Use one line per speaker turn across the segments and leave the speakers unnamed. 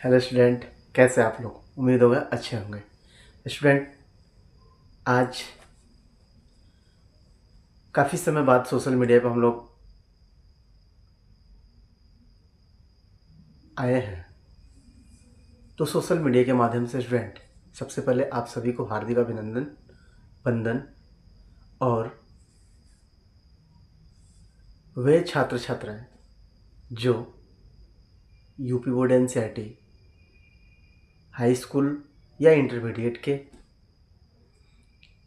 Hello student, कैसे आप लोग? उम्मीद होगा अच्छे होंगे। स्टूडेंट, आज काफ़ी समय बाद सोशल मीडिया पर हम लोग आए हैं। तो सोशल मीडिया के माध्यम से स्टूडेंट, सबसे पहले आप सभी को हार्दिक अभिनंदन, वंदन। और वे छात्र छात्राएं जो UP board NCERT high school या इंटरमीडिएट के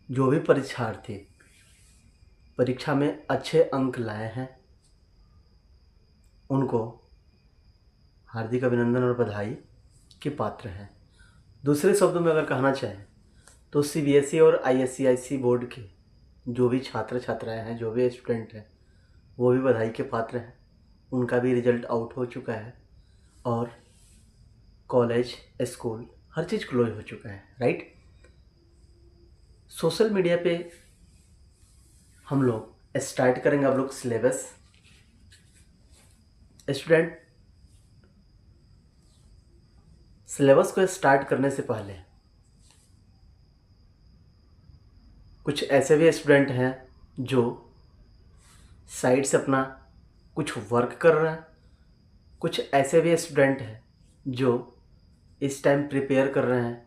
जो भी परीक्षार्थी परीक्षा में अच्छे अंक लाए हैं, उनको हार्दिक अभिनंदन और बधाई के पात्र हैं। दूसरे शब्दों में अगर कहना चाहें तो सीबीएसई और आईसीएसई बोर्ड के जो भी छात्र छात्राएं हैं, जो भी स्टूडेंट हैं, वो भी बधाई के पात्र हैं। उनका भी रिजल्ट आउट हो चुका है और कॉलेज, स्कूल, हर चीज़ क्लोज हो चुका है, राइट। सोशल मीडिया पे हम लोग स्टार्ट करेंगे आप लोग सिलेबस। स्टूडेंट, सिलेबस को स्टार्ट करने से पहले कुछ ऐसे भी स्टूडेंट हैं जो साइड से अपना कुछ वर्क कर रहे हैं। कुछ ऐसे भी स्टूडेंट हैं जो इस टाइम प्रिपेयर कर रहे हैं,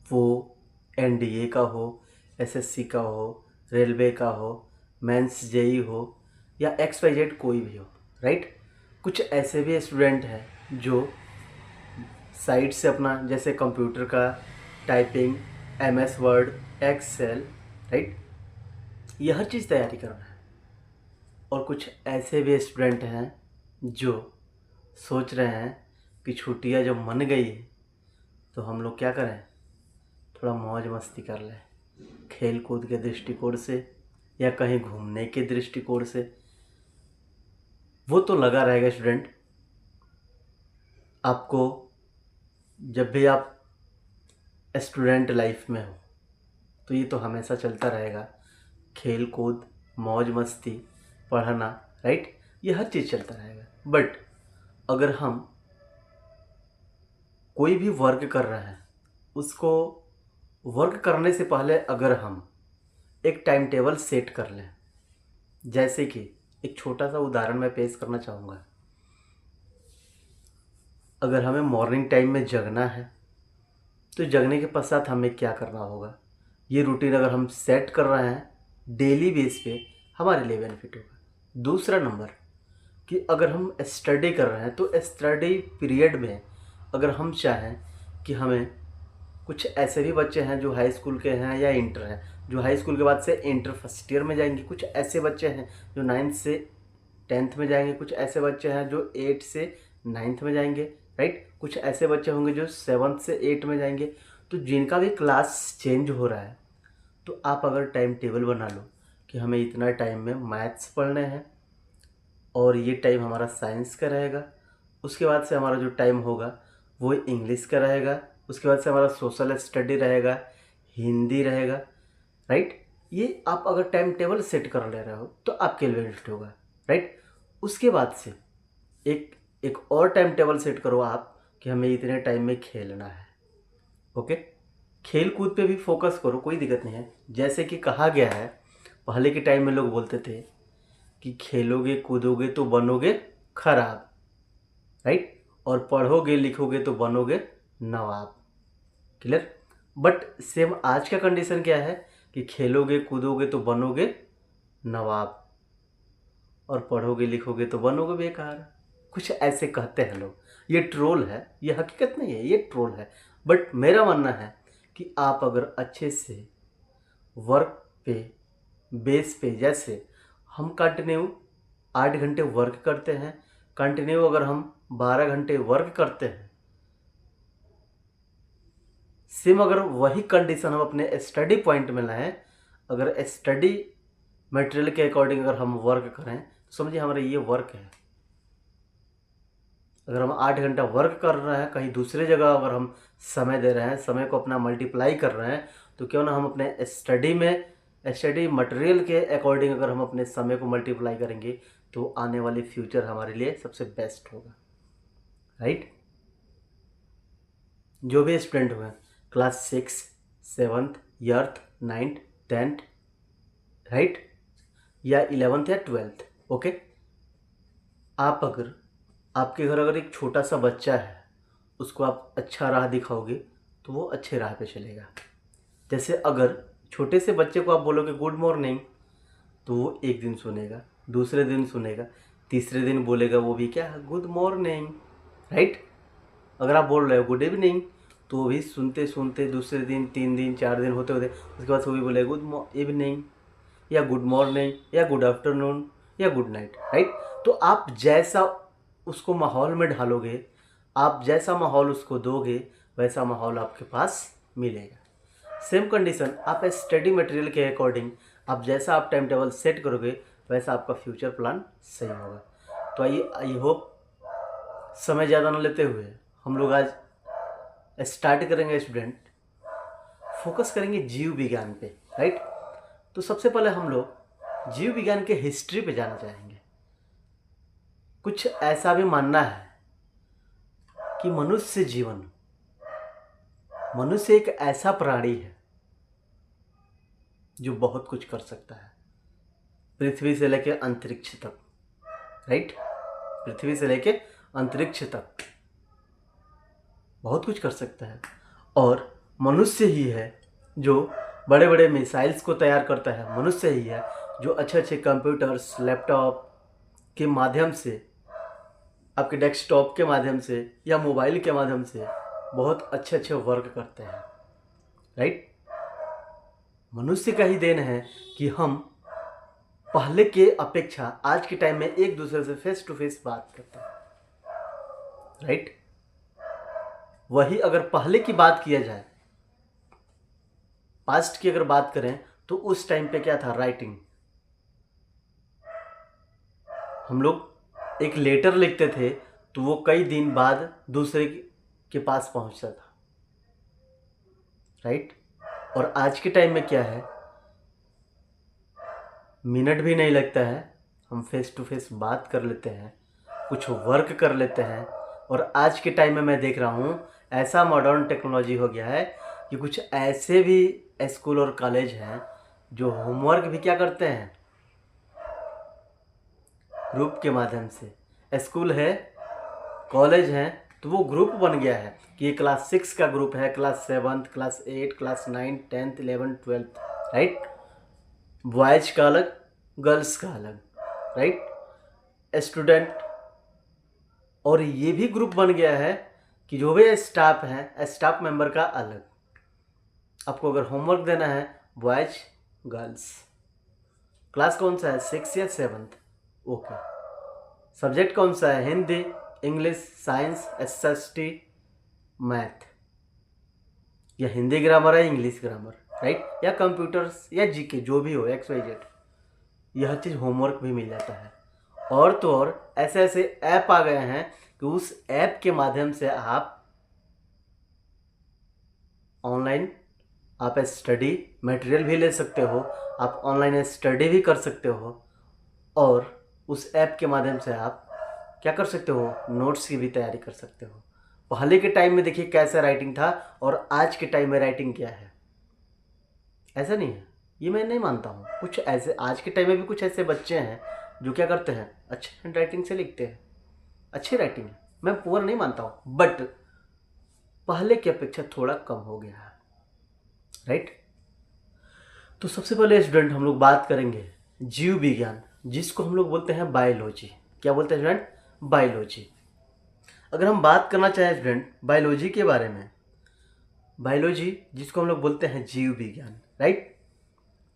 वो एनडीए का हो, एसएससी का हो, रेलवे का हो, मेंस जेई हो या XYZ कोई भी हो, राइट। कुछ ऐसे भी स्टूडेंट हैं जो साइड से अपना जैसे कंप्यूटर का typing, MS Word, Excel, right, ये हर चीज़ तैयारी कर रहे हैं। और कुछ ऐसे भी स्टूडेंट हैं जो सोच रहे हैं कि छुट्टियां जब मन गई तो हम लोग क्या करें, थोड़ा मौज मस्ती कर लें, खेल कूद के दृष्टिकोण से या कहीं घूमने के दृष्टिकोण से। वो तो लगा रहेगा स्टूडेंट आपको, जब भी आप स्टूडेंट लाइफ में हो तो ये तो हमेशा चलता रहेगा। खेल कूद, मौज मस्ती, पढ़ना, राइट, ये हर चीज़ चलता रहेगा। बट अगर हम कोई भी वर्क कर रहे हैं, उसको वर्क करने से पहले अगर हम एक टाइम टेबल सेट कर लें, जैसे कि एक छोटा सा उदाहरण मैं पेश करना चाहूँगा। अगर हमें मॉर्निंग टाइम में जगना है तो जगने के पश्चात हमें क्या करना होगा, ये रूटीन अगर हम सेट कर रहे हैं डेली बेस पे, हमारे लिए बेनिफिट होगा। दूसरा नंबर कि अगर हम स्टडी कर रहे हैं तो स्टडी पीरियड में अगर हम चाहें कि हमें, कुछ ऐसे भी बच्चे हैं जो हाई स्कूल के हैं या इंटर हैं, जो हाई स्कूल के बाद से इंटर फर्स्ट ईयर में जाएंगे। कुछ ऐसे बच्चे हैं जो 9th से 10th में जाएंगे। कुछ ऐसे बच्चे हैं जो 8 से 9th में जाएंगे, राइट। कुछ ऐसे बच्चे होंगे जो 7th से 8 में जाएंगे। तो जिनका भी क्लास चेंज हो रहा है, तो आप अगर टाइम टेबल बना लो कि हमें इतना टाइम में मैथ्स पढ़ने हैं और ये टाइम हमारा साइंस का रहेगा, उसके बाद से हमारा जो टाइम होगा वो इंग्लिश का रहेगा, उसके बाद से हमारा सोशल स्टडी रहेगा, हिंदी रहेगा, राइट। ये आप अगर टाइम टेबल सेट कर ले रहे हो तो आपके लिए बेनिफिट होगा, राइट। उसके बाद से एक एक और टाइम टेबल सेट करो आप कि हमें इतने टाइम में खेलना है, ओके। खेल कूद पे भी फोकस करो, कोई दिक्कत नहीं है। जैसे कि कहा गया है, पहले के टाइम में लोग बोलते थे कि खेलोगे कूदोगे तो बनोगे खराब, राइट, और पढ़ोगे लिखोगे तो बनोगे नवाब। क्लियर। बट सेम आज का कंडीशन क्या है कि खेलोगे कूदोगे तो बनोगे नवाब और पढ़ोगे लिखोगे तो बनोगे बेकार। कुछ ऐसे कहते हैं लोग, ये ट्रोल है, ये हकीकत नहीं है, ये ट्रोल है। बट मेरा मानना है कि आप अगर अच्छे से वर्क पे बेस पे, जैसे हम कंटिन्यू 8 घंटे वर्क करते हैं, कंटिन्यू अगर हम 12 घंटे वर्क करते हैं, सेम अगर वही कंडीशन हम अपने स्टडी पॉइंट में लाएं, अगर स्टडी मटेरियल के अकॉर्डिंग अगर हम वर्क करें तो समझिए हमारा ये वर्क है। अगर हम 8 घंटा वर्क कर रहे हैं, कहीं दूसरे जगह अगर हम समय दे रहे हैं, समय को अपना मल्टीप्लाई कर रहे हैं, तो क्यों ना हम अपने स्टडी में, स्टडी मटेरियल के अकॉर्डिंग अगर हम अपने समय को मल्टीप्लाई करेंगे तो आने वाले फ्यूचर हमारे लिए सबसे बेस्ट होगा, राइट। जो भी स्टूडेंट हुए class 6, 7th, 8th, 9th, 10th, right, या 11th या 12th, ओके। आप अगर आपके घर अगर एक छोटा सा बच्चा है, उसको आप अच्छा राह दिखाओगे तो वो अच्छे राह पे चलेगा। जैसे अगर छोटे से बच्चे को आप बोलोगे गुड मॉर्निंग, तो वो एक दिन सुनेगा, दूसरे दिन सुनेगा, तीसरे दिन बोलेगा वो भी क्या, गुड मॉर्निंग, राइट। अगर आप बोल रहे हो गुड इवनिंग, तो वो भी सुनते सुनते दूसरे दिन, 3 दिन 4 दिन होते होते उसके बाद वो भी बोलेगा गुड इवनिंग या गुड मॉर्निंग या गुड आफ्टरनून या गुड नाइट, राइट। तो आप जैसा उसको माहौल में ढालोगे, आप जैसा माहौल उसको दोगे, वैसा माहौल आपके पास मिलेगा। सेम कंडीशन आप स्टडी मटेरियल के अकॉर्डिंग आप जैसा आप टाइम टेबल सेट करोगे, वैसा आपका फ्यूचर प्लान सही होगा। तो आइए, आई होप समय ज़्यादा न लेते हुए हम लोग आज स्टार्ट करेंगे। स्टूडेंट फोकस करेंगे जीव विज्ञान पे, राइट। तो सबसे पहले हम लोग जीव विज्ञान के हिस्ट्री पे जाना चाहेंगे। कुछ ऐसा भी मानना है कि मनुष्य एक ऐसा प्राणी है जो बहुत कुछ कर सकता है, पृथ्वी से लेके अंतरिक्ष तक, राइट। पृथ्वी से लेके अंतरिक्ष तक बहुत कुछ कर सकता है। और मनुष्य ही है जो बड़े बड़े मिसाइल्स को तैयार करता है। मनुष्य ही है जो अच्छे अच्छे कंप्यूटर्स, लैपटॉप के माध्यम से, आपके डेस्कटॉप के माध्यम से या मोबाइल के माध्यम से बहुत अच्छे अच्छे वर्क करते हैं, राइट। मनुष्य का ही देन है कि हम पहले के अपेक्षा आज के टाइम में एक दूसरे से फेस टू फेस बात करते हैं, राइट। वही अगर पहले की बात किया जाए, पास्ट की अगर बात करें, तो उस टाइम पे क्या था, राइटिंग। हम लोग एक लेटर लिखते थे तो वो कई दिन बाद दूसरे के पास पहुंचता था, राइट। और आज के टाइम में क्या है, मिनट भी नहीं लगता है, हम फेस टू फेस बात कर लेते हैं, कुछ वर्क कर लेते हैं। और आज के टाइम में मैं देख रहा हूँ ऐसा मॉडर्न टेक्नोलॉजी हो गया है कि कुछ ऐसे भी स्कूल और कॉलेज हैं जो होमवर्क भी क्या करते हैं, ग्रुप के माध्यम से। स्कूल है, कॉलेज है, तो वो ग्रुप बन गया है कि ये क्लास 6 का ग्रुप है, class 7, class 8, class 9, 10th, 11th, 12th, right. Boys का अलग, गर्ल्स का अलग, राइट। स्टूडेंट, और ये भी ग्रुप बन गया है कि जो भी स्टाफ है, स्टाफ मेंबर का अलग। आपको अगर होमवर्क देना है, बॉयज, गर्ल्स, क्लास कौन सा है, 6 या 7th, ओके। सब्जेक्ट कौन सा है, Hindi, English, science, SST, math, या हिंदी ग्रामर है, इंग्लिश ग्रामर, राइट, या कंप्यूटर्स या जीके, जो भी हो, XYZ। यह चीज़ होमवर्क भी मिल जाता है। और तो और ऐसे ऐसे ऐप आ गए हैं कि उस ऐप के माध्यम से आप ऑनलाइन आप स्टडी मटेरियल भी ले सकते हो, आप ऑनलाइन स्टडी भी कर सकते हो। और उस ऐप के माध्यम से आप क्या कर सकते हो, नोट्स की भी तैयारी कर सकते हो। पहले के टाइम में देखिए कैसा राइटिंग था और आज के टाइम में राइटिंग क्या है, ऐसा नहीं है, ये मैं नहीं मानता हूँ। कुछ ऐसे आज के टाइम में भी कुछ ऐसे बच्चे हैं जो क्या करते हैं, अच्छे हैंड राइटिंग से लिखते हैं, अच्छी राइटिंग है, मैं पुअर नहीं मानता हूँ, बट पहले की अपेक्षा थोड़ा कम हो गया है, राइट। तो सबसे पहले स्टूडेंट हम लोग बात करेंगे जीव विज्ञान, जिसको हम लोग बोलते हैं बायोलॉजी। क्या बोलते हैं स्टूडेंट, बायोलॉजी। अगर हम बात करना चाहें स्टूडेंट बायोलॉजी के बारे में, बायोलॉजी जिसको हम लोग बोलते हैं जीव विज्ञान, राइट।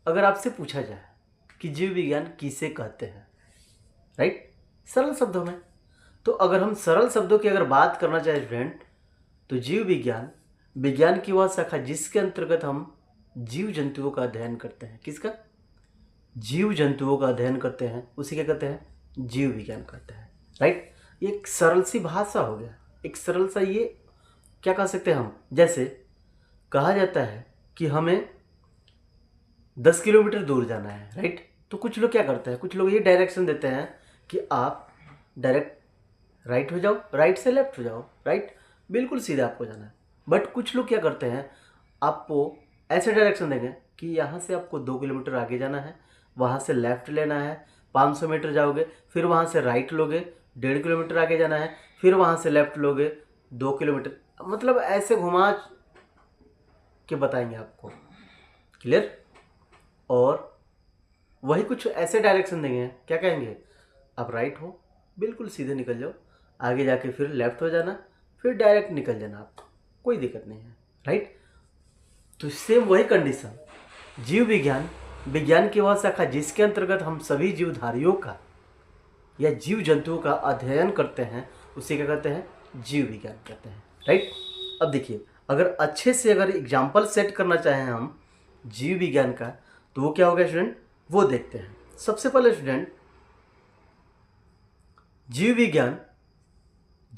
अगर आपसे पूछा जाए कि जीव विज्ञान किसे कहते हैं, राइट, सरल शब्दों में, तो अगर हम सरल शब्दों की अगर बात करना चाहें स्टूडेंट, तो जीव विज्ञान विज्ञान की वह शाखा जिसके अंतर्गत हम जीव जंतुओं का अध्ययन करते हैं। किसका, जीव जंतुओं का अध्ययन करते हैं, उसे क्या कहते हैं, जीव विज्ञान कहते हैं, राइट। ये एक सरल सी भाषा हो गया, एक सरल सा, ये क्या कह सकते हैं हम, जैसे कहा जाता है कि हमें 10 किलोमीटर दूर जाना है, राइट। तो कुछ लोग क्या करते हैं, कुछ लोग ये डायरेक्शन देते हैं कि आप डायरेक्ट राइट हो जाओ, राइट से लेफ्ट हो जाओ, राइट, बिल्कुल सीधा आपको जाना है। बट कुछ लोग क्या करते हैं, आपको ऐसे डायरेक्शन देंगे कि यहाँ से आपको 2 किलोमीटर आगे जाना है, वहाँ से लेफ़्ट लेना है, 500 मीटर जाओगे, फिर वहाँ से राइट लोगे, 1.5 किलोमीटर आगे जाना है, फिर वहाँ से लेफ़्ट लोगे 2 किलोमीटर, मतलब ऐसे घुमा के बताएंगे आपको। क्लियर? और वही कुछ ऐसे डायरेक्शन देंगे, क्या कहेंगे, आप राइट हो, बिल्कुल सीधे निकल जाओ, आगे जाके फिर लेफ़्ट हो जाना, फिर डायरेक्ट निकल जाना, आपको कोई दिक्कत नहीं है, राइट। तो सेम वही कंडीशन, जीव विज्ञान, विज्ञान की वह शाखा जिसके अंतर्गत हम सभी जीवधारियों का या जीव जंतुओं का अध्ययन करते हैं, उसे क्या कहते हैं, जीव विज्ञान कहते हैं, राइट। अब देखिए, अगर अच्छे से अगर एग्जाम्पल सेट करना चाहें हम जीव विज्ञान का, तो वो क्या होगा स्टूडेंट, वो देखते हैं। सबसे पहले स्टूडेंट, जीव विज्ञान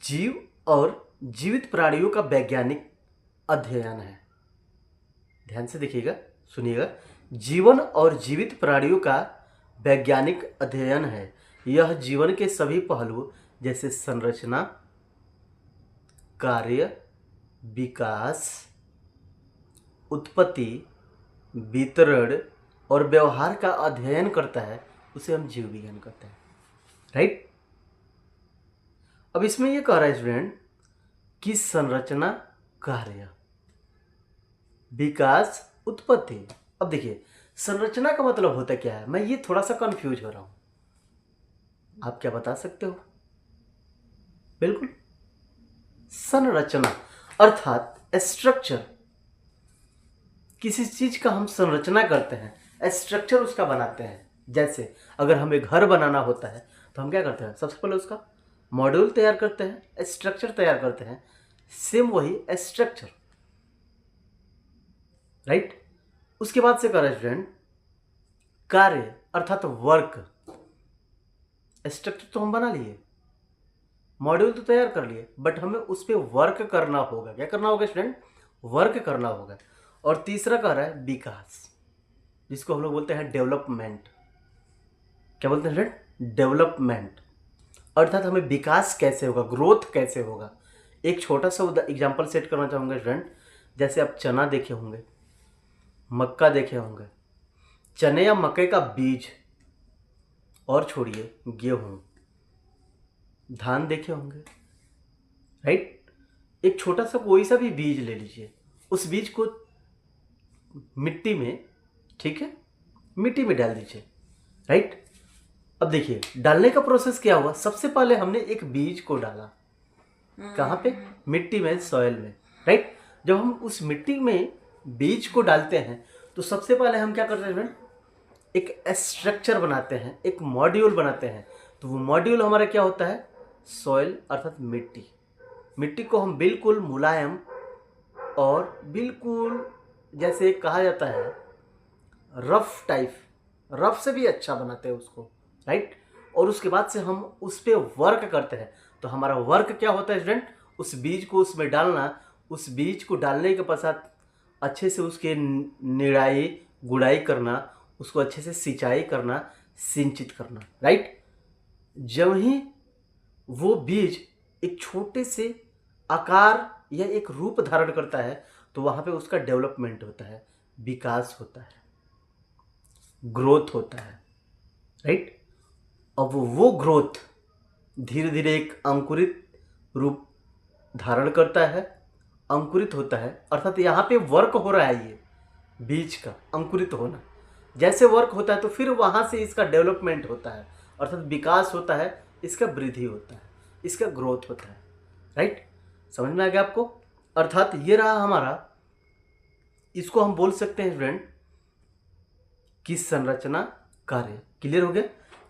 जीव और जीवित प्राणियों का वैज्ञानिक अध्ययन है। ध्यान से देखिएगा, सुनिएगा, जीवन और जीवित प्राणियों का वैज्ञानिक अध्ययन है। यह जीवन के सभी पहलुओं जैसे संरचना, कार्य, विकास, उत्पत्ति, वितरण और व्यवहार का अध्ययन करता है, उसे हम जीव विज्ञान कहते हैं, राइट। अब इसमें यह कह रहा है स्टूडेंट कि संरचना, कार्य, विकास, उत्पत्ति। अब देखिए, संरचना का मतलब होता क्या है, मैं ये थोड़ा सा कंफ्यूज हो रहा हूं, आप क्या बता सकते हो? बिल्कुल, संरचना अर्थात स्ट्रक्चर, किसी चीज का हम संरचना करते हैं, स्ट्रक्चर उसका बनाते हैं। जैसे अगर हमें घर बनाना होता है तो हम क्या करते हैं, सबसे पहले उसका मॉड्यूल तैयार करते हैं, स्ट्रक्चर तैयार करते हैं। सेम वही स्ट्रक्चर, राइट। उसके बाद से कर स्टूडेंट कार्य अर्थात वर्क। स्ट्रक्चर तो हम बना लिए, मॉड्यूल तो तैयार कर लिए, बट हमें उस पर वर्क करना होगा। क्या करना होगा स्टूडेंट, वर्क करना होगा। और तीसरा कह रहा है विकास, जिसको हम लोग बोलते हैं डेवलपमेंट। क्या बोलते हैं स्टूडेंट, डेवलपमेंट, अर्थात हमें विकास कैसे होगा, ग्रोथ कैसे होगा। एक छोटा सा एग्जांपल सेट करना चाहूँगा स्टूडेंट, जैसे आप चना देखे होंगे, मक्का देखे होंगे, चने या मक्के का बीज, और छोड़िए गेहूं, धान देखे होंगे, राइट। एक छोटा सा कोई सा भी बीज ले लीजिए, उस बीज को मिट्टी में, ठीक है, मिट्टी में डाल दीजिए, राइट। अब देखिए डालने का प्रोसेस क्या हुआ, सबसे पहले हमने एक बीज को डाला, कहाँ पे, मिट्टी में, सॉइल में, राइट। जब हम उस मिट्टी में बीज को डालते हैं तो सबसे पहले हम क्या करते हैं, एक स्ट्रक्चर बनाते हैं, एक मॉड्यूल बनाते हैं। तो वो मॉड्यूल हमारा क्या होता है, सॉइल अर्थात मिट्टी। मिट्टी को हम बिल्कुल मुलायम और बिल्कुल जैसे कहा जाता है रफ टाइप, रफ से भी अच्छा बनाते हैं उसको, राइट। और उसके बाद से हम उस पर वर्क करते हैं। तो हमारा वर्क क्या होता है स्टूडेंट, उस बीज को उसमें डालना, उस बीज को डालने के पश्चात अच्छे से उसके निराई गुड़ाई करना, उसको अच्छे से सिंचाई करना, सिंचित करना, राइट। जब ही वो बीज एक छोटे से आकार या एक रूप धारण करता है तो वहाँ पे उसका डेवलपमेंट होता है, विकास होता है, ग्रोथ होता है, राइट। अब वो ग्रोथ धीरे धीरे एक अंकुरित रूप धारण करता है, अंकुरित होता है, अर्थात यहाँ पे वर्क हो रहा है, ये बीज का अंकुरित होना। जैसे वर्क होता है तो फिर वहाँ से इसका डेवलपमेंट होता है, अर्थात विकास होता है, इसका वृद्धि होता है, इसका ग्रोथ होता है, राइट। समझ में आ गया आपको? अर्थात ये रहा हमारा, इसको हम बोल सकते हैं स्टूडेंट कि संरचना, कार्य। क्लियर हो गया?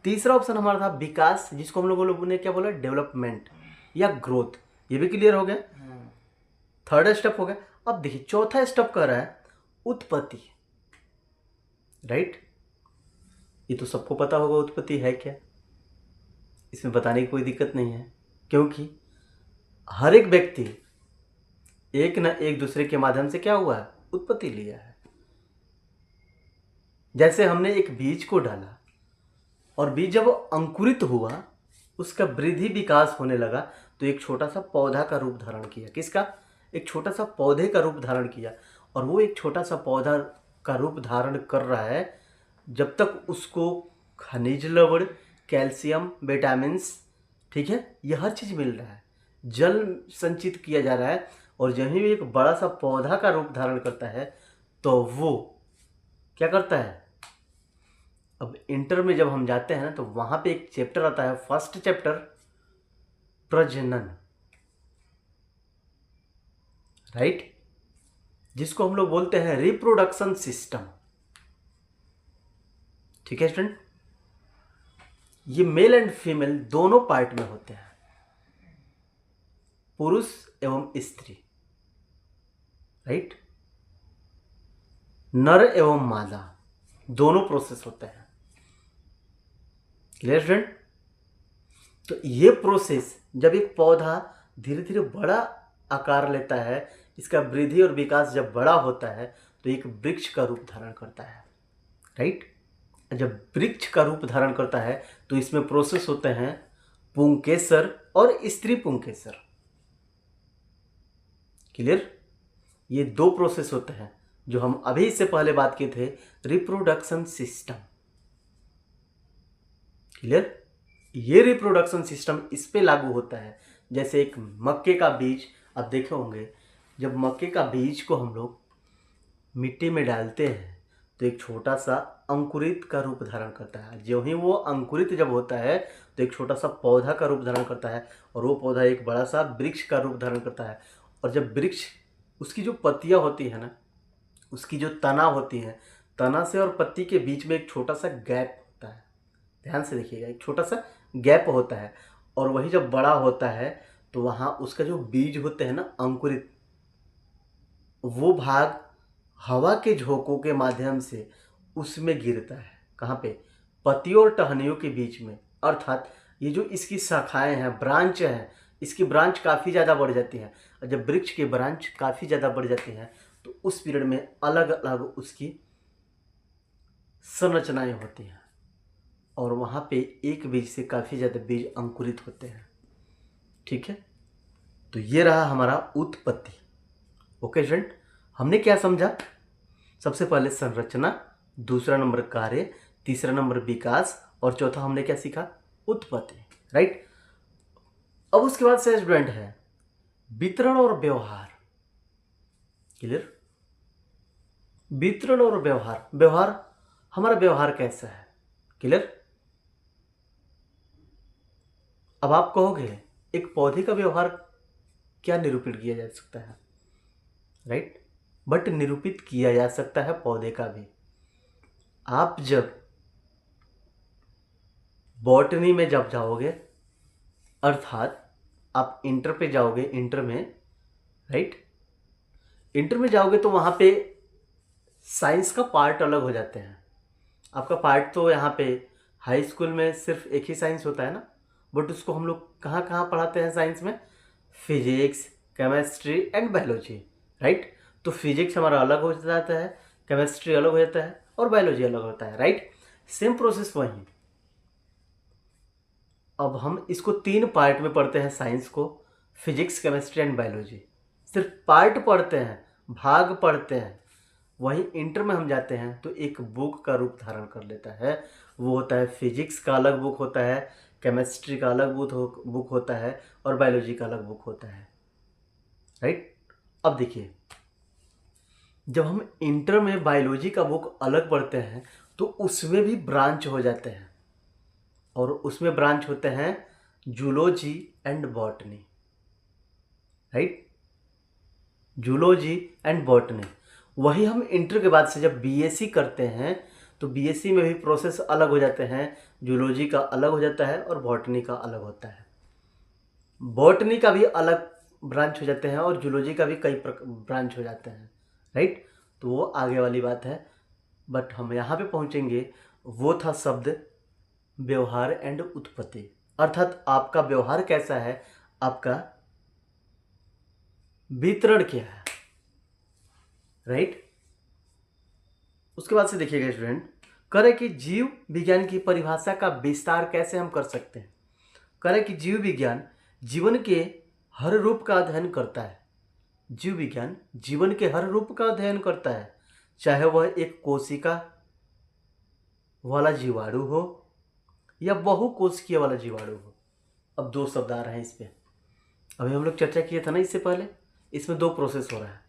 तीसरा ऑप्शन हमारा था विकास, जिसको हम लोगों ने क्या बोला, डेवलपमेंट या ग्रोथ। ये भी क्लियर हो गया, थर्ड स्टेप हो गया। अब देखिए चौथा स्टेप कह रहा है उत्पत्ति, राइट। ये तो सबको पता होगा उत्पत्ति है क्या, इसमें बताने की कोई दिक्कत नहीं है, क्योंकि हर एक व्यक्ति एक न एक दूसरे के माध्यम से क्या हुआ है, उत्पत्ति लिया है। जैसे हमने एक बीज को डाला और बीज जब अंकुरित हुआ, उसका वृद्धि विकास होने लगा तो एक छोटा सा पौधा का रूप धारण किया। किसका? एक छोटा सा पौधे का रूप धारण किया, और वो एक छोटा सा पौधा का रूप धारण कर रहा है जब तक उसको खनिज लवण, कैल्शियम, विटामिन्स, ठीक है, ये हर चीज़ मिल रहा है, जल संचित किया जा रहा है, और जब भी एक बड़ा सा पौधा का रूप धारण करता है तो वो क्या करता है। अब इंटर में जब हम जाते हैं ना तो वहाँ पे एक चैप्टर आता है, फर्स्ट चैप्टर, प्रजनन, राइट, जिसको हम लोग बोलते हैं रिप्रोडक्शन सिस्टम। ठीक है स्टूडेंट, ये मेल एंड फीमेल दोनों पार्ट में होते हैं, पुरुष एवं स्त्री, राइट, नर एवं मादा दोनों प्रोसेस होते हैं। Clear friend? तो ये प्रोसेस जब एक पौधा धीरे धीरे बड़ा आकार लेता है, इसका वृद्धि और विकास जब बड़ा होता है तो एक वृक्ष का रूप धारण करता है, राइट। जब वृक्ष का रूप धारण करता है तो इसमें प्रोसेस होते हैं पुंकेसर और स्त्री पुंकेसर। क्लियर? ये दो प्रोसेस होते हैं जो हम अभी इससे पहले बात किए थे, रिप्रोडक्शन सिस्टम। क्लियर? ये रिप्रोडक्शन सिस्टम इस पे लागू होता है। जैसे एक मक्के का बीज, आप देखे होंगे, जब मक्के का बीज को हम लोग मिट्टी में डालते हैं तो एक छोटा सा अंकुरित का रूप धारण करता है। जो ही वो अंकुरित जब होता है तो एक छोटा सा पौधा का रूप धारण करता है, और वो पौधा एक बड़ा सा वृक्ष का रूप धारण करता है। और जब वृक्ष, उसकी जो पत्तियां होती है ना, उसकी जो तना होती है, तना से और पत्ती के बीच में एक छोटा सा गैप होता है। ध्यान से देखिएगा, एक छोटा सा गैप होता है, और वही जब बड़ा होता है तो वहाँ उसका जो बीज होते हैं ना अंकुरित, वो भाग हवा के झोंकों के माध्यम से उसमें गिरता है। कहाँ पे? पत्तियों और टहनियों के बीच में। अर्थात ये जो इसकी शाखाएं हैं, ब्रांच हैं, इसकी ब्रांच काफ़ी ज़्यादा बढ़ जाती हैं। और जब वृक्ष की ब्रांच काफ़ी ज़्यादा बढ़ जाती हैं तो उस पीरियड में अलग अलग उसकी संरचनाएं होती हैं, और वहाँ पे एक बीज से काफ़ी ज़्यादा बीज अंकुरित होते हैं। ठीक है, तो ये रहा हमारा उत्पत्ति। ओके स्टूडेंट, हमने क्या समझा? सबसे पहले संरचना, दूसरा नंबर कार्य, तीसरा नंबर विकास, और चौथा हमने क्या सीखा? उत्पत्ति, राइट। अब उसके बाद से स्टूडेंट है वितरण और व्यवहार। क्लियर? वितरण और व्यवहार, व्यवहार, हमारा व्यवहार कैसा है? क्लियर? अब आप कहोगे एक पौधे का व्यवहार क्या निरूपित किया जा सकता है, राइट, बट निरूपित किया जा सकता है पौधे का भी। आप जब बॉटनी में जब जाओगे, अर्थात आप इंटर पे जाओगे, इंटर में, राइट, इंटर में जाओगे तो वहाँ पे साइंस का पार्ट अलग हो जाते हैं। आपका पार्ट तो यहाँ पे हाई स्कूल में सिर्फ एक ही साइंस होता है ना, बट उसको हम लोग कहाँ कहाँ पढ़ाते हैं साइंस में? Physics, chemistry and biology, right. तो फिजिक्स हमारा अलग हो जाता है, केमिस्ट्री अलग हो जाता है, और बायोलॉजी अलग होता है, राइट। सेम प्रोसेस वही। अब हम इसको 3 पार्ट में पढ़ते हैं साइंस को, फिजिक्स, केमिस्ट्री एंड बायोलॉजी। सिर्फ पार्ट पढ़ते हैं, भाग पढ़ते हैं। वहीं इंटर में हम जाते हैं तो एक बुक का रूप धारण कर लेता है। वो होता है फिजिक्स का अलग बुक होता है, केमिस्ट्री का अलग बुक होता है, और बायोलॉजी का अलग बुक होता है, राइट। अब देखिए, जब हम इंटर में बायोलॉजी का बुक अलग पढ़ते हैं तो उसमें भी ब्रांच हो जाते हैं, और उसमें ब्रांच होते हैं zoology and botany, right, zoology and botany. वही हम इंटर के बाद से जब बीएससी करते हैं तो बीएससी में भी प्रोसेस अलग हो जाते हैं, जूलॉजी का अलग हो जाता है और बॉटनी का अलग होता है। बॉटनी का भी अलग ब्रांच हो जाते हैं और जूलॉजी का भी कई ब्रांच हो जाते हैं, राइट। तो वो आगे वाली बात है, बट हम यहाँ पे पहुँचेंगे। वो था शब्द व्यवहार एंड उत्पत्ति, अर्थात आपका व्यवहार कैसा है, आपका वितरण क्या है, राइट। उसके बाद से देखिएगा स्टूडेंट, करें कि जीव विज्ञान की परिभाषा का विस्तार कैसे हम कर सकते हैं। करें कि जीव विज्ञान जीवन के हर रूप का अध्ययन करता है, जीव विज्ञान जीवन के हर रूप का अध्ययन करता है, चाहे वह एक कोशिका वाला जीवाणु हो या बहुकोशिकीय वाला जीवाणु हो। अब दो शब्द आ रहे हैं इस पे। अभी हम लोग चर्चा किए था ना इससे पहले, इसमें दो प्रोसेस हो रहा है,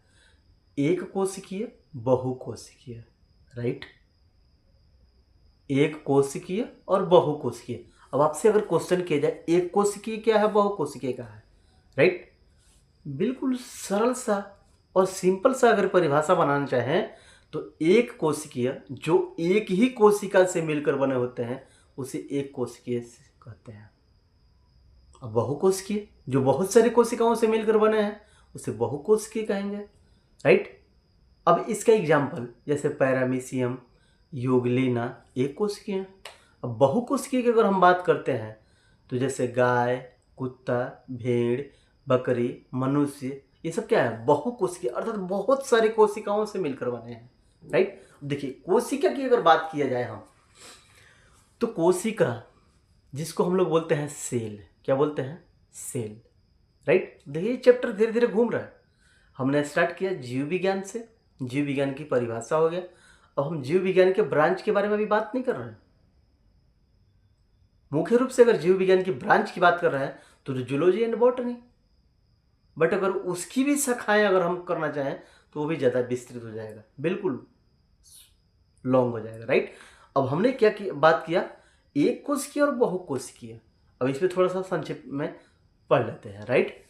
एक कोशिकीय, बहुकोशिकीय, राइट। एक कोशिकीय और बहुकोशिकीय। अब आपसे अगर क्वेश्चन किया जाए एक कोशिकीय क्या है, बहुकोशिकीय क्या है, राइट, बिल्कुल सरल सा और सिंपल सा अगर परिभाषा बनाना चाहें तो एक कोशिकीय जो एक ही कोशिका से मिलकर बने होते हैं उसे एक कोशिकीय कहते हैं। अब बहुकोशिकीय जो बहुत सारी कोशिकाओं से मिलकर बने हैं उसे बहुकोशिकीय कहेंगे, राइट। अब इसका एग्जाम्पल जैसे पैरामीशियम, यूग्लिना एक कोशिकीय है। अब बहुकोशिकीय की अगर हम बात करते हैं तो जैसे गाय, कुत्ता, भेड़, बकरी, मनुष्य, ये सब क्या है, बहुकोशिकीय, अर्थात बहुत सारी कोशिकाओं से मिलकर बने हैं, राइट। देखिए कोशिका की अगर बात किया जाए हम तो कोशिका जिसको हम लोग बोलते हैं सेल, क्या बोलते हैं, सेल, राइट। देखिए चैप्टर धीरे धीरे घूम रहा है। हमने स्टार्ट किया जीव विज्ञान से, जीव विज्ञान की परिभाषा हो गया। अब हम जीव विज्ञान के ब्रांच के बारे में भी बात नहीं कर रहे हैं। मुख्य रूप से अगर जीव विज्ञान की ब्रांच की बात कर रहे हैं तो जूलॉजी एंड बॉटनी, बट अगर उसकी भी शाखाएं अगर हम करना चाहें तो वो भी ज़्यादा विस्तृत हो जाएगा, बिल्कुल लॉन्ग हो जाएगा, राइट। अब हमने क्या बात किया, एक कोशिकीय और बहुकोशिकीय। अब इसमें थोड़ा सा संक्षिप्त में पढ़ लेते हैं, राइट।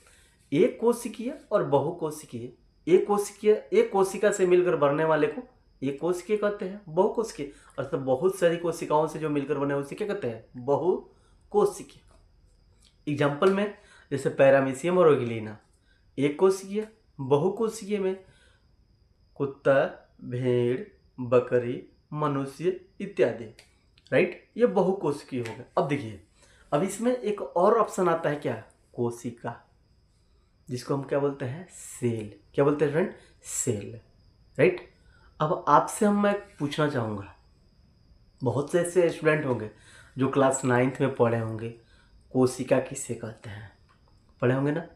एक कोशिकीय और बहुकोशिकीय, एक कोशिका से मिलकर बनने वाले को एक कोशिकीय कहते हैं। बहुकोशिकीय अर्थात बहुत सारी कोशिकाओं से जो मिलकर बने उसे क्या कहते हैं, बहुकोशिकीय। एग्जाम्पल में जैसे पैरामीशियम और यूग्लिना एक कोशिकीय, बहुकोशिकीय में कुत्ता, भेड़, बकरी, मनुष्य इत्यादि, राइट, ये बहुकोशिकीय हो गए। अब देखिए अब इसमें एक और ऑप्शन आता है, क्या, कोशिका, जिसको हम क्या बोलते हैं, सेल, क्या बोलते हैं फ्रेंड, सेल, राइट। अब आपसे मैं पूछना चाहूँगा, बहुत से ऐसे स्टूडेंट होंगे जो क्लास 9th में पढ़े होंगे, कोशिका किसे कहते हैं, पढ़े होंगे ना।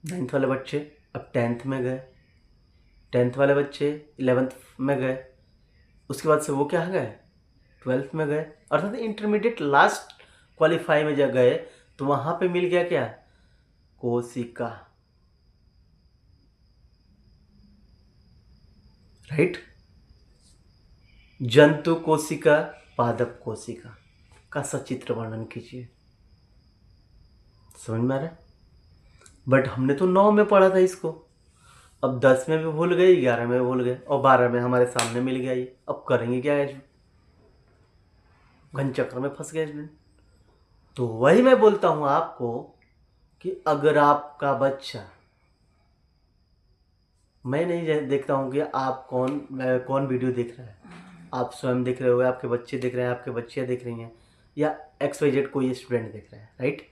9th वाले बच्चे अब 10th में गए, 10th वाले बच्चे 11th में गए, उसके बाद से वो क्या गए, 12th में गए, अर्थात इंटरमीडिएट लास्ट क्वालिफाई में जब गए तो वहाँ पे मिल गया क्या, कोशिका, राइट। जंतु कोशिका, पादप कोशिका का सचित्र वर्णन कीजिए, समझ में आ रहा है। बट हमने तो 9 में पढ़ा था इसको, अब 10 में भी भूल गए, 11 में भी भूल गए और 12 में हमारे सामने मिल गया ये। अब करेंगे क्या है, घन चक्र में फंस गए। तो वही मैं बोलता हूँ आपको कि अगर आपका बच्चा, मैं नहीं देखता हूँ कि आप कौन वीडियो देख रहा है, आप स्वयं देख रहे हो, आपके बच्चे देख रहे हैं, आपके बच्चियाँ देख रही हैं, या XYZ कोई स्टूडेंट देख रहा है, राइट।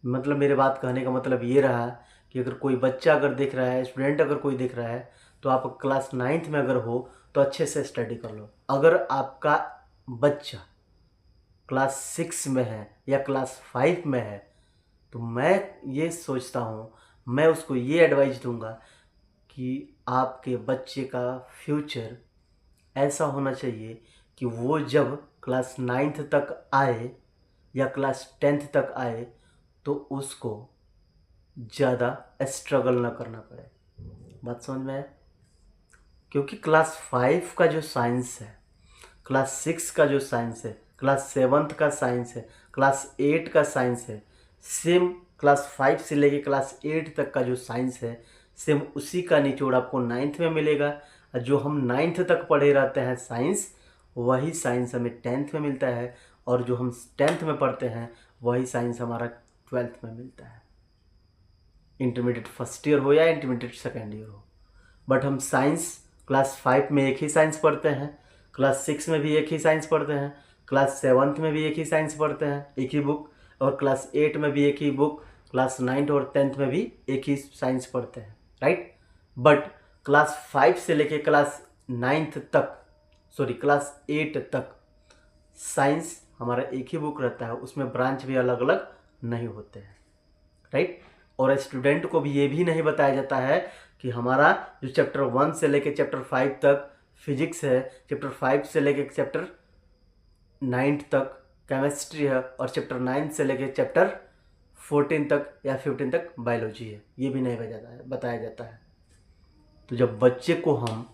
मतलब मेरे बात कहने का मतलब ये रहा कि अगर कोई बच्चा अगर देख रहा है, स्टूडेंट अगर कोई देख रहा है, तो आप क्लास 9th में अगर हो तो अच्छे से स्टडी कर लो। अगर आपका बच्चा क्लास 6 में है या क्लास 5 में है तो मैं ये सोचता हूँ, मैं उसको ये एडवाइस दूंगा कि आपके बच्चे का फ्यूचर ऐसा होना चाहिए कि वो जब क्लास 9th तक आए या क्लास 10th तक आए तो उसको ज़्यादा स्ट्रगल ना करना पड़े। बात समझ में आए, क्योंकि क्लास 5 का जो साइंस है, क्लास 6 का जो साइंस है, क्लास 7th का साइंस है, क्लास 8 का साइंस है, सेम क्लास 5 से लेके क्लास 8 तक का जो साइंस है, सेम उसी का निचोड़ आपको 9th में मिलेगा। और जो हम 9th तक पढ़े रहते हैं साइंस, वही साइंस हमें 10th में मिलता है, और जो हम 10th में पढ़ते हैं वही साइंस हमारा 12th में मिलता है, इंटरमीडिएट फर्स्ट ईयर हो या इंटरमीडिएट सेकेंड ईयर हो। बट हम साइंस क्लास 5 में एक ही साइंस पढ़ते हैं, क्लास 6 में भी एक ही साइंस पढ़ते हैं, क्लास 7th में भी एक ही साइंस पढ़ते हैं, एक ही बुक, और क्लास 8 में भी एक ही बुक, क्लास 9th और 10th में भी एक ही साइंस पढ़ते हैं, राइट। बट क्लास 5 से लेके क्लास 9th तक, क्लास 8 तक साइंस हमारा एक ही बुक रहता है, उसमें ब्रांच भी अलग अलग नहीं होते हैं, राइट। और स्टूडेंट को भी ये भी नहीं बताया जाता है कि हमारा जो चैप्टर 1 से लेके चैप्टर 5 तक फिजिक्स है, चैप्टर 5 से लेके चैप्टर 9 तक केमिस्ट्री है, और चैप्टर 9 से लेके चैप्टर 14 तक या 15 तक बायोलॉजी है, ये भी नहीं बताया जाता है। तो जब बच्चे को हम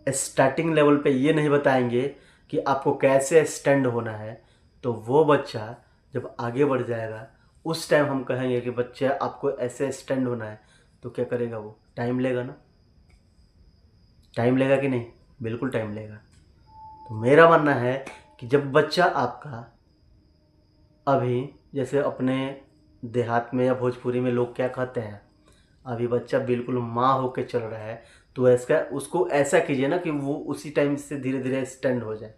स्टार्टिंग लेवल पे ये नहीं बताएंगे कि आपको कैसे स्टैंड होना है, तो वो बच्चा जब आगे बढ़ जाएगा उस टाइम हम कहेंगे कि बच्चा आपको ऐसे स्टैंड होना है, तो क्या करेगा वो? टाइम लेगा ना, टाइम लेगा कि नहीं? बिल्कुल टाइम लेगा। तो मेरा मानना है कि जब बच्चा आपका अभी, जैसे अपने देहात में या भोजपुरी में लोग क्या कहते हैं, अभी बच्चा बिल्कुल माँ होके चल रहा है, तो ऐसा उसको ऐसा कीजिए ना कि वो उसी टाइम से धीरे धीरे स्टैंड हो जाए।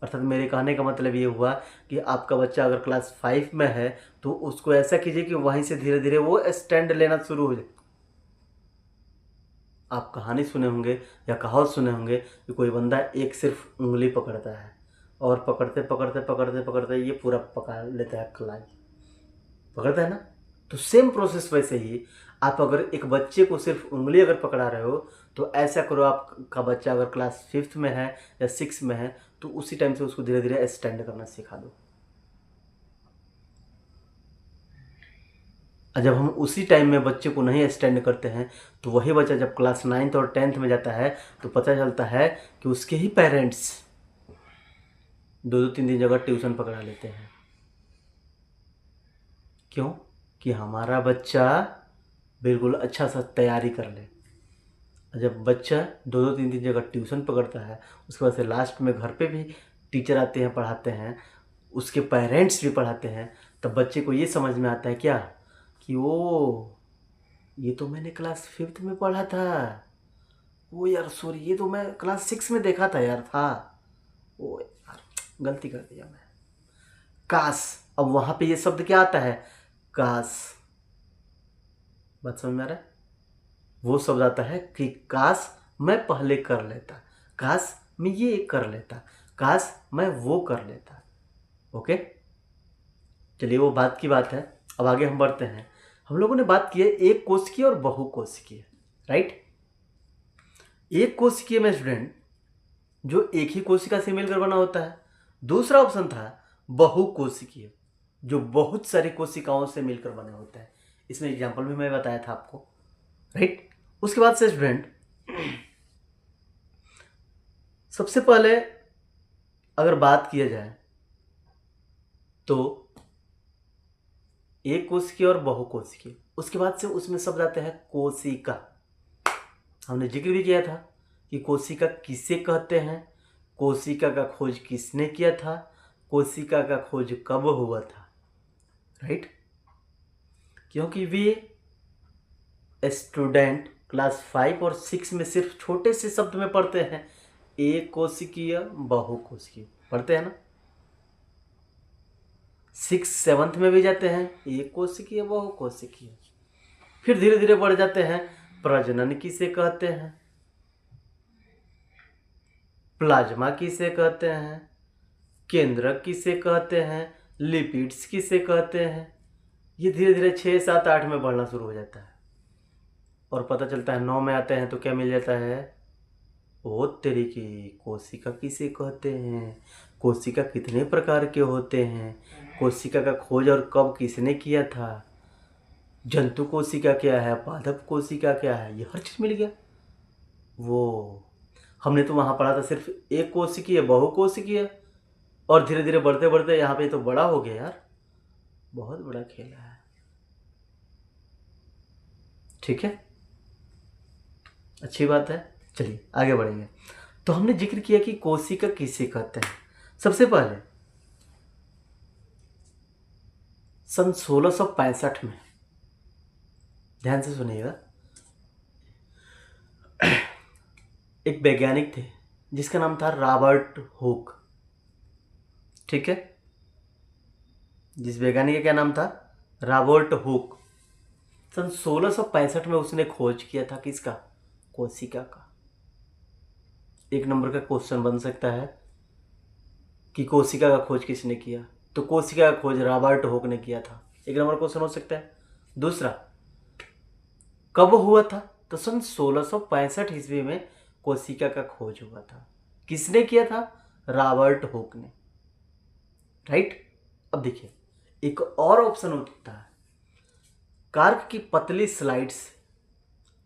अर्थात मेरे कहने का मतलब ये हुआ कि आपका बच्चा अगर क्लास 5 में है तो उसको ऐसा कीजिए कि वहीं से धीरे धीरे वो स्टैंड लेना शुरू हो जाए। आप कहानी सुने होंगे या कहावत सुने होंगे कि कोई बंदा एक सिर्फ उंगली पकड़ता है और पकड़ते पकड़ते पकड़ते पकड़ते ये पूरा पकड़ लेता है, कलाई पकड़ता है ना। तो सेम प्रोसेस वैसे ही, आप अगर एक बच्चे को सिर्फ उंगली अगर पकड़ा रहे हो तो ऐसा करो, आपका बच्चा अगर क्लास 5 में है या 6 में है तो उसी टाइम से उसको धीरे धीरे स्टैंड करना सिखा दो। और जब हम उसी टाइम में बच्चे को नहीं स्टैंड करते हैं तो वही बच्चा जब क्लास 9th और 10th में जाता है तो पता चलता है कि उसके ही पेरेंट्स 2-3 जगह ट्यूशन पकड़ा लेते हैं। क्यों? कि हमारा बच्चा बिल्कुल अच्छा सा तैयारी कर ले। जब बच्चा 2-3 जगह ट्यूशन पकड़ता है, उसके बाद से लास्ट में घर पे भी टीचर आते हैं, पढ़ाते हैं, उसके पेरेंट्स भी पढ़ाते हैं, तब बच्चे को ये समझ में आता है क्या कि ओ ये तो मैंने क्लास 5th में पढ़ा था, ओ यार सॉरी ये तो मैं क्लास 6 में देखा था यार, था ओ यार गलती कर दिया मैं। काश, अब वहाँ पे ये शब्द क्या आता है? काश। बात समझ में आ रहा है? वो शब्द आता है कि काश मैं पहले कर लेता, काश मैं ये कर लेता, काश मैं वो कर लेता। ओके, चलिए वो बात की बात है। अब आगे हम बढ़ते हैं। हम लोगों ने बात की है एक कोशिकीय और बहुकोशिकीय, राइट। एक कोशिकीय में स्टूडेंट जो एक ही कोशिका से मिलकर बना होता है। दूसरा ऑप्शन था बहुकोशिकीय, जो बहुत सारी कोशिकाओं से मिलकर बने होता है। इसमें एग्जाम्पल भी मैं बताया था आपको, राइट। उसके बाद से स्टूडेंट सबसे पहले अगर बात किया जाए तो एक कोशिकीय और बहुकोशिकीय, उसके बाद से उसमें शब्द आते हैं कोशिका। हमने जिक्र भी किया था कि कोशिका किसे कहते हैं, कोशिका का खोज किसने किया था, कोशिका का खोज कब हुआ था, राइट। क्योंकि वे स्टूडेंट क्लास 5 और 6 में सिर्फ छोटे से शब्द में पढ़ते हैं, एक कोशिकीय बहुकोशिकीय पढ़ते हैं ना। 6-7 में भी जाते हैं एक कोशिकीय बहुकोशिकीय, फिर धीरे धीरे बढ़ जाते हैं प्रजनन किसे कहते हैं, प्लाज्मा किसे कहते हैं, केंद्रक किसे कहते हैं, लिपिड्स किसे कहते हैं। ये धीरे धीरे 6-7-8 में बढ़ना शुरू हो जाता है और पता चलता है 9 में आते हैं तो क्या मिल जाता है, ओ तेरी की कोशिका किसे कहते हैं, कोशिका कितने प्रकार के होते हैं, कोशिका का खोज और कब किसने किया था, जंतु कोशिका क्या है, पादप कोशिका क्या है, ये हर चीज़ मिल गया। वो हमने तो वहाँ पढ़ा था सिर्फ एक कोशिकीय बहुकोशिकीय, और धीरे धीरे बढ़ते बढ़ते यहाँ पे तो बड़ा हो गया यार, बहुत बड़ा खेल है। ठीक है, अच्छी बात है। चलिए आगे बढ़ेंगे। तो हमने जिक्र किया कि कोशिका किसे कहते हैं। सबसे पहले सन 1665 में, ध्यान से सुनिएगा, एक वैज्ञानिक थे जिसका नाम था रॉबर्ट हुक। ठीक है, जिस वैज्ञानिक का क्या नाम था, रॉबर्ट हुक। सन 1665 में उसने खोज किया था किसका, कोशिका का। एक नंबर का क्वेश्चन बन सकता है कि कोशिका का खोज किसने किया, तो कोशिका का खोज रॉबर्ट हुक ने किया था। एक नंबर क्वेश्चन हो सकता है। दूसरा, कब हुआ था? तो सन 1665 ईस्वी में कोशिका का खोज हुआ था। किसने किया था? रॉबर्ट हुक ने। राइट। अब देखिए, एक और ऑप्शन होता है, कार्क की पतली स्लाइड्स।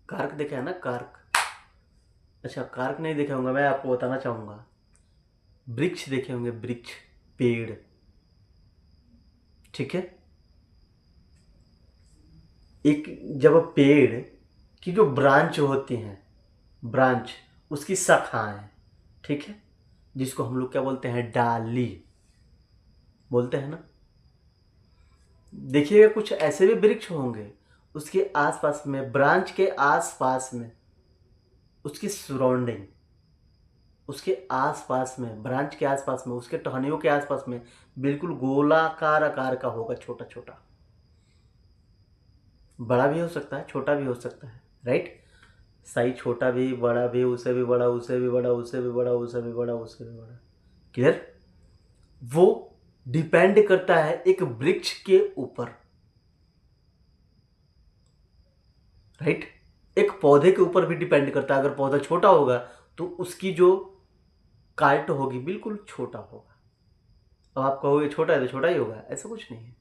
कार्क देखा है ना, कार्क? अच्छा, कार्क नहीं देखे होंगे, मैं आपको बताना चाहूंगा। वृक्ष देखे होंगे, वृक्ष, पेड़, ठीक है। एक जब पेड़ की जो ब्रांच होती हैं, ब्रांच, उसकी शाखाएं, ठीक है, जिसको हम लोग क्या बोलते हैं? डाली बोलते हैं ना। देखिएगा, कुछ ऐसे भी वृक्ष होंगे उसके आसपास में, ब्रांच के आसपास में, उसकी सराउंडिंग, उसके आसपास में, ब्रांच के आसपास में, उसके टहनियों के आसपास में बिल्कुल गोलाकार आकार का होगा, छोटा छोटा। बड़ा भी हो सकता है, छोटा भी हो सकता है, राइट। साइज छोटा भी, बड़ा भी, उससे भी बड़ा, उससे भी बड़ा, उससे भी बड़ा, उससे भी बड़ा, उससे भी बड़ा। क्लियर? वो डिपेंड करता है एक वृक्ष के ऊपर, राइट। एक पौधे के ऊपर भी डिपेंड करता है। अगर पौधा छोटा होगा तो उसकी जो काट होगी बिल्कुल छोटा होगा। अब आप कहोगे छोटा है तो छोटा ही होगा, ऐसा कुछ नहीं है।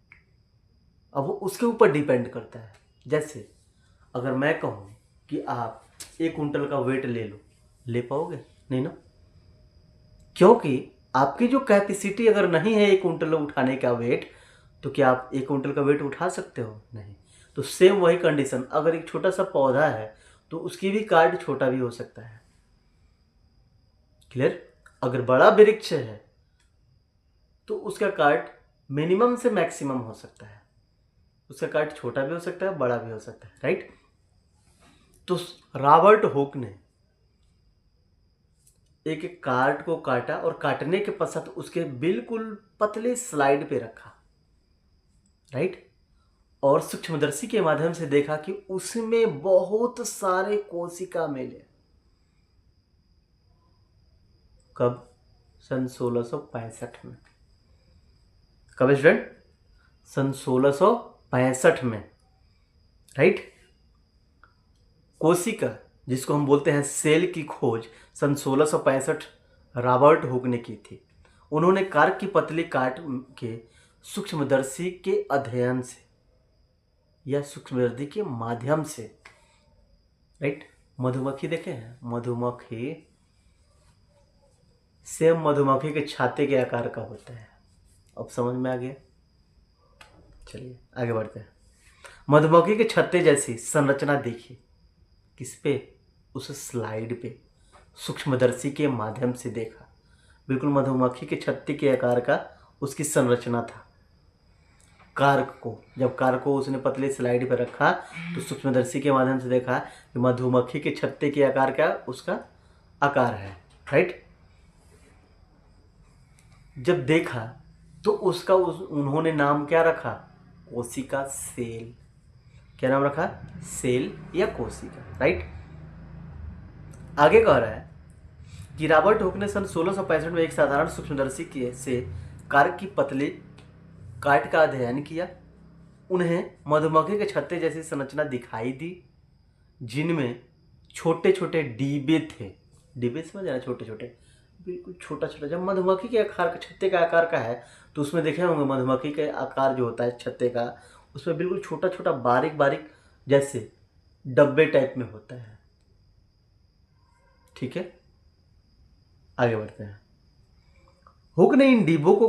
अब वो उसके ऊपर डिपेंड करता है। जैसे अगर मैं कहूँ कि आप 1 कुंटल का वेट ले लो, ले पाओगे? नहीं ना, क्योंकि आपकी जो कैपेसिटी अगर नहीं है 1 कुंटल उठाने का वेट, तो क्या आप 1 कुंटल का वेट उठा सकते हो? नहीं। तो सेम वही कंडीशन, अगर एक छोटा सा पौधा है तो उसकी भी काट छोटा भी हो सकता है। क्लियर? अगर बड़ा वृक्ष है तो उसका काट मिनिमम से मैक्सिमम हो सकता है, उसका काट छोटा भी हो सकता है, बड़ा भी हो सकता है, राइट। तो रॉबर्ट हुक ने एक एक कार्ड को काटा और काटने के पश्चात उसके बिल्कुल पतले स्लाइड पे रखा, राइट। और सूक्ष्मदर्शी के माध्यम से देखा कि उसमें बहुत सारे कोशिका मिले। कब? सन 1665 में। कब स्टूडेंट? सन 1665 में, राइट। कोशिका, जिसको हम बोलते हैं सेल, की खोज सन 1665 रॉबर्ट हुक ने की थी। उन्होंने कार्क की पतली काट के सूक्ष्मदर्शी के अध्ययन से या सूक्ष्मदर्शी के माध्यम से, राइट। मधुमक्खी देखे हैं? मधुमक्खी सेम मधुमक्खी के छाते के आकार का होता है। अब समझ में आ गया? चलिए आगे बढ़ते हैं। मधुमक्खी के छत्ते जैसी संरचना देखी। किस पे? उस स्लाइड पे सूक्ष्मदर्शी के माध्यम से देखा। बिल्कुल मधुमक्खी के छत्ते के आकार का उसकी संरचना था। कार्क को, जब कार्क को उसने पतले स्लाइड पर रखा तो सूक्ष्मदर्शी के माध्यम से देखा कि मधुमक्खी के छत्ते के आकार का उसका आकार है, राइट। जब देखा तो उसका उन्होंने नाम क्या रखा? कोशिका सेल। क्या नाम रखा? सेल या कोशिका, राइट। आगे कह रहा है कि रॉबर्ट हुक ने सन 1665 में एक साधारण सूक्ष्मदर्शी से कार्क की पतली काट का अध्ययन किया। उन्हें मधुमक्खी के छत्ते जैसी संरचना दिखाई दी, जिनमें छोटे छोटे डिब्बे थे। डिब्बे समझ आना, छोटे छोटे, बिल्कुल छोटा छोटा। जब मधुमक्खी के आकार का, छत्ते का आकार का है, तो उसमें देखे होंगे मधुमक्खी के आकार जो होता है छत्ते का, उसमें बिल्कुल छोटा छोटा बारीक बारीक जैसे डब्बे टाइप में होता है, ठीक है। आगे बढ़ते हैं। हुक ने इन डिब्बों को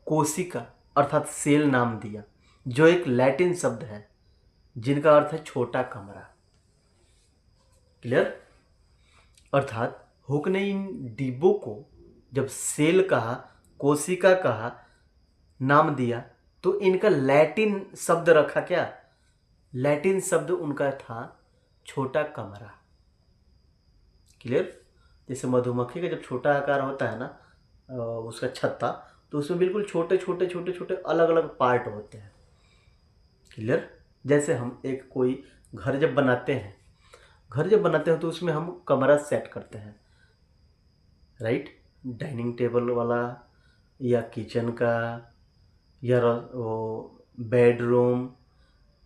कोशिका अर्थात सेल नाम दिया, जो एक लैटिन शब्द है जिनका अर्थ है छोटा कमरा। क्लियर? अर्थात हुक ने इन डिब्बों को जब सेल कहा, कोशिका कहा, नाम दिया, तो इनका लैटिन शब्द रखा। क्या लैटिन शब्द उनका था? छोटा कमरा। क्लियर? जैसे मधुमक्खी का जब छोटा आकार होता है ना, उसका छत्ता, तो उसमें बिल्कुल छोटे छोटे छोटे छोटे अलग अलग पार्ट होते हैं। क्लियर? जैसे हम एक कोई घर जब बनाते हैं, तो उसमें हम कमरा सेट करते हैं, राइट। डाइनिंग टेबल वाला या किचन का या वो बेडरूम,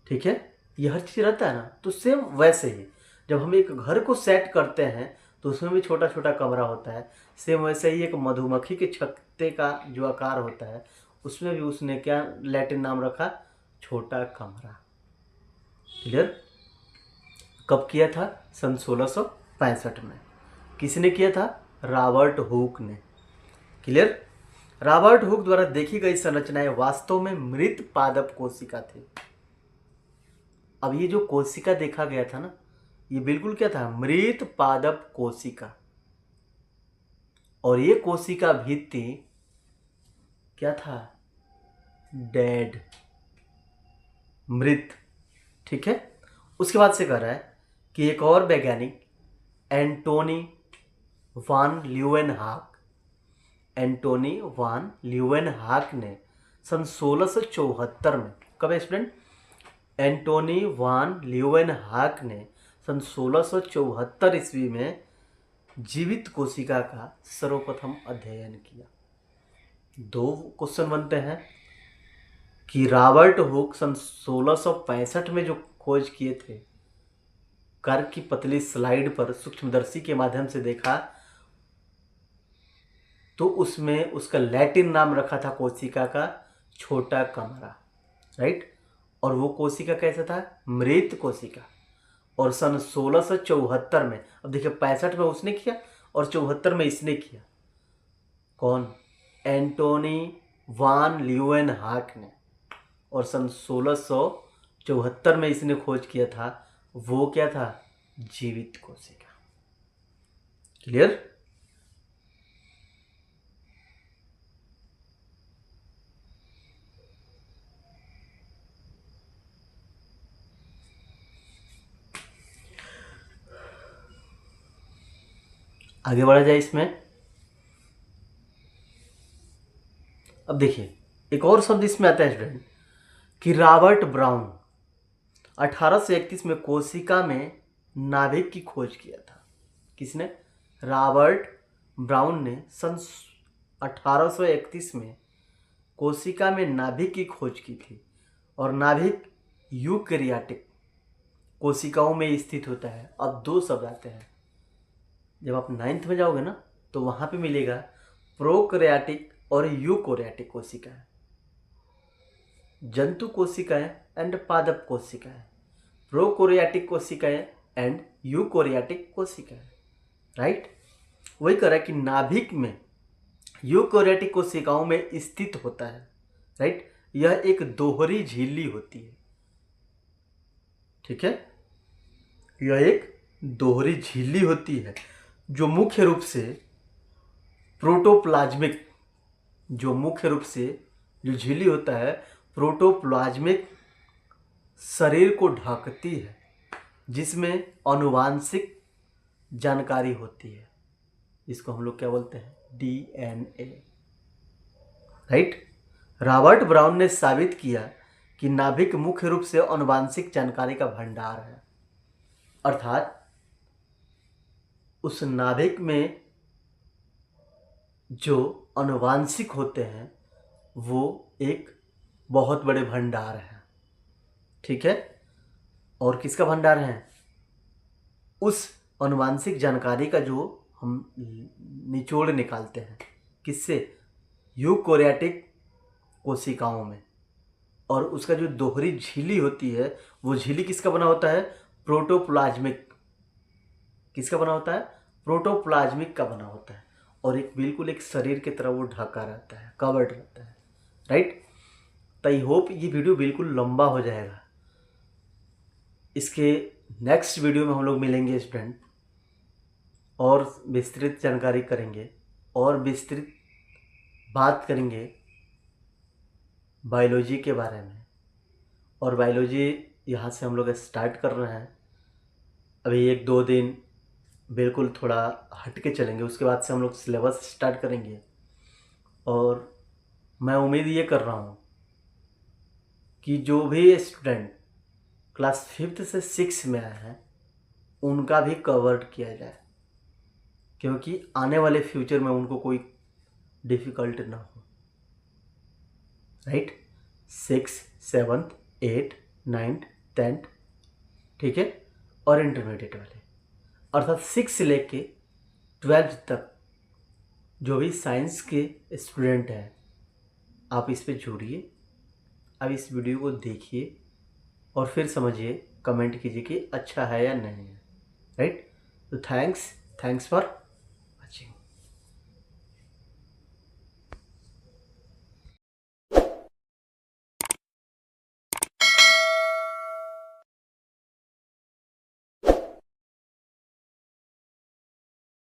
ठीक है, ये हर चीज़ रहता है ना। तो सेम वैसे ही जब हम एक घर को सेट करते हैं तो उसमें भी छोटा छोटा कमरा होता है। सेम वैसे ही एक मधुमक्खी के छत्ते का जो आकार होता है उसमें भी उसने क्या लैटिन नाम रखा, छोटा कमरा। क्लियर? कब किया था? सन 1665 में। किसने किया था? रॉबर्ट हुक ने। क्लियर? रॉबर्ट हुक द्वारा देखी गई संरचनाएं वास्तव में मृत पादप कोशिका थी। अब ये जो कोशिका देखा गया था ना, ये बिल्कुल क्या था? मृत पादप कोशिका। और ये कोशिका भित्ति क्या था? डेड, मृत। ठीक है। उसके बाद से कह रहा है कि एक और वैज्ञानिक एंटोनी वान ल्यूवेनहाक, एंटोनी वान ल्यूवेनहाक ने सन 1674 में, कब है स्टूडेंट? एंटोनी वान ल्यूवेनहाक ने सन 1674 ईस्वी में जीवित कोशिका का सर्वप्रथम अध्ययन किया। दो क्वेश्चन बनते हैं कि रॉबर्ट हुक सन 1665 में जो खोज किए थे, कर्क की पतली स्लाइड पर सूक्ष्मदर्शी के माध्यम से देखा तो उसमें उसका लैटिन नाम रखा था कोशिका का छोटा कमरा, राइट। और वो कोशिका कैसा था? मृत कोशिका। और सन 1674 में, अब देखिए 65 में उसने किया और 74 में इसने किया। कौन? एंटोनी वान ल्यूवेनहाक ने। और सन 1674 में इसने खोज किया था, वो क्या था? जीवित कोशिका। क्लियर? आगे बढ़ा जाए इसमें। अब देखिए एक और शब्द इसमें आता है स्टूडेंट कि रॉबर्ट ब्राउन 1831 में कोशिका में नाभिक की खोज किया था। किसने? रॉबर्ट ब्राउन ने सन 1831 में कोशिका में नाभिक की खोज की थी। और नाभिक यूकैरियोटिक कोशिकाओं में स्थित होता है। अब दो शब्द आते हैं, जब आप 9th में जाओगे ना तो वहाँ पे मिलेगा प्रोकैरियोटिक और यूकैरियोटिक कोशिकाएं, जंतु कोशिकाएं एंड पादप कोशिकाएं, प्रोकैरियोटिक कोशिकाएं एंड यूकैरियोटिक कोशिकाएं, राइट। वही कह रहा है कि नाभिक में यूकैरियोटिक कोशिकाओं में स्थित होता है, राइट। यह एक दोहरी झिल्ली होती है, ठीक है। यह एक दोहरी झिल्ली होती है जो मुख्य रूप से प्रोटोप्लाज्मिक, जो झिल्ली होता है प्रोटोप्लाज्मिक शरीर को ढकती है, जिसमें आनुवांशिक जानकारी होती है। इसको हम लोग क्या बोलते हैं? DNA, right. रॉबर्ट ब्राउन ने साबित किया कि नाभिक मुख्य रूप से आनुवांशिक जानकारी का भंडार है, अर्थात उस नाभिक में जो आनुवांशिक होते हैं वो एक बहुत बड़े भंडार हैं, ठीक है। और किसका भंडार है? उस आनुवांशिक जानकारी का जो हम निचोड़ निकालते हैं, किससे? यूकैरियोटिक कोशिकाओं में। और उसका जो दोहरी झिल्ली होती है वो झिल्ली किसका बना होता है? प्रोटोप्लाज्मिक। किसका बना होता है? प्रोटोप्लाज्मिक का बना होता है। और एक बिल्कुल एक शरीर की तरह वो ढका रहता है, कवर्ड रहता है, राइट। तो आई होप ये वीडियो बिल्कुल लंबा हो जाएगा। इसके नेक्स्ट वीडियो में हम लोग मिलेंगे स्टूडेंट, और विस्तृत जानकारी करेंगे और विस्तृत बात करेंगे बायोलॉजी के बारे में। और बायोलॉजी यहाँ से हम लोग स्टार्ट कर रहे हैं। अभी 1-2 दिन बिल्कुल थोड़ा हट के चलेंगे, उसके बाद से हम लोग सिलेबस स्टार्ट करेंगे। और मैं उम्मीद ये कर रहा हूँ कि जो भी स्टूडेंट क्लास 5th से 6 में आए हैं उनका भी कवर्ड किया जाए, क्योंकि आने वाले फ्यूचर में उनको कोई डिफ़िकल्ट ना हो, right. 6 7th 8th 9th 10th, ठीक है, और इंटरमीडिएट वाले, अर्थात 6 से लेके 12th तक जो भी साइंस के स्टूडेंट हैं, आप इस पे जुड़िए। अब इस वीडियो को देखिए और फिर समझिए, कमेंट कीजिए कि अच्छा है या नहीं है, राइट। तो थैंक्स फॉर